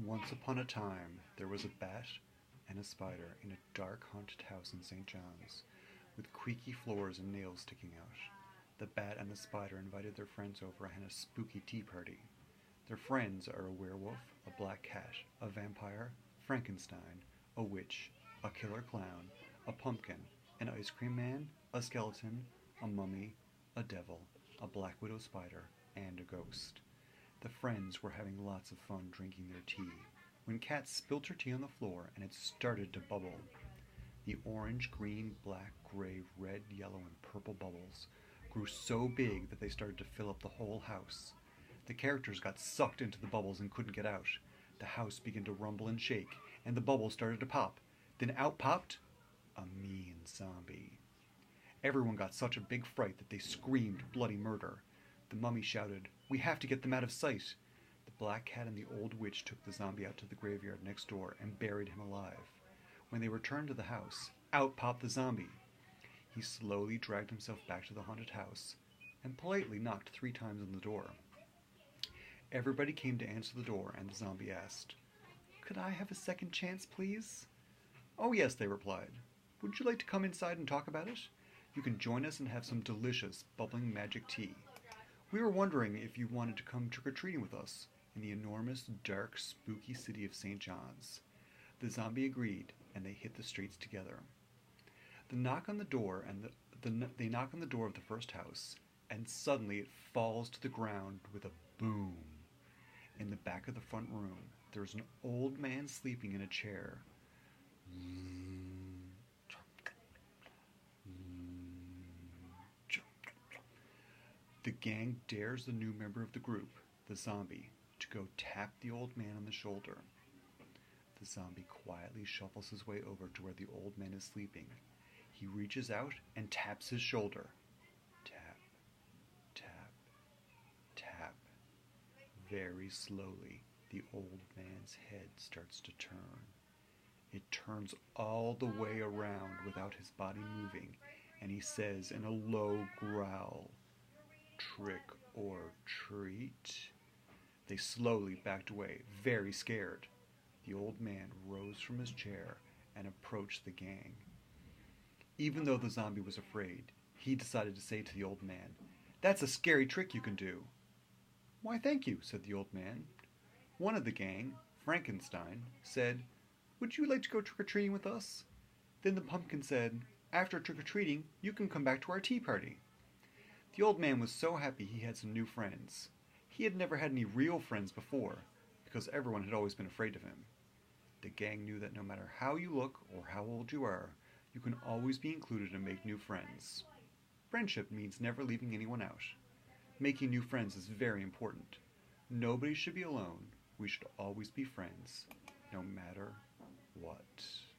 Once upon a time, there was a bat and a spider in a dark haunted house in St. John's, with creaky floors and nails sticking out. The bat and the spider invited their friends over and had a spooky tea party. Their friends are a werewolf, a black cat, a vampire, Frankenstein, a witch, a killer clown, a pumpkin, an ice cream man, a skeleton, a mummy, a devil, a black widow spider, and a ghost. The friends were having lots of fun drinking their tea when Kat spilt her tea on the floor and it started to bubble. The orange, green, black, gray, red, yellow, and purple bubbles grew so big that they started to fill up the whole house. The characters got sucked into the bubbles and couldn't get out. The house began to rumble and shake, and the bubbles started to pop. Then out popped a mean zombie. Everyone got such a big fright that they screamed bloody murder. The mummy shouted, "We have to get them out of sight!" The black cat and the old witch took the zombie out to the graveyard next door and buried him alive. When they returned to the house, out popped the zombie. He slowly dragged himself back to the haunted house and politely knocked 3 times on the door. Everybody came to answer the door, and the zombie asked, "Could I have a second chance, please?" "Oh yes," they replied. "Would you like to come inside and talk about it? You can join us and have some delicious, bubbling magic tea. We were wondering if you wanted to come trick-or-treating with us in the enormous, dark, spooky city of St. John's." The zombie agreed, and they hit the streets together. They knock on the door of the first house, and suddenly it falls to the ground with a boom. In the back of the front room, there is an old man sleeping in a chair. The gang dares the new member of the group, the zombie, to go tap the old man on the shoulder. The zombie quietly shuffles his way over to where the old man is sleeping. He reaches out and taps his shoulder. Tap, tap, tap. Very slowly, the old man's head starts to turn. It turns all the way around without his body moving, and he says in a low growl, "Trick or treat?" They slowly backed away, very scared. The old man rose from his chair and approached the gang. Even though the zombie was afraid, he decided to say to the old man, "That's a scary trick you can do." "Why, thank you," said the old man. One of the gang, Frankenstein, said, "Would you like to go trick-or-treating with us?" Then the pumpkin said, "After trick-or-treating, you can come back to our tea party." The old man was so happy he had some new friends. He had never had any real friends before, because everyone had always been afraid of him. The gang knew that no matter how you look or how old you are, you can always be included and make new friends. Friendship means never leaving anyone out. Making new friends is very important. Nobody should be alone. We should always be friends, no matter what.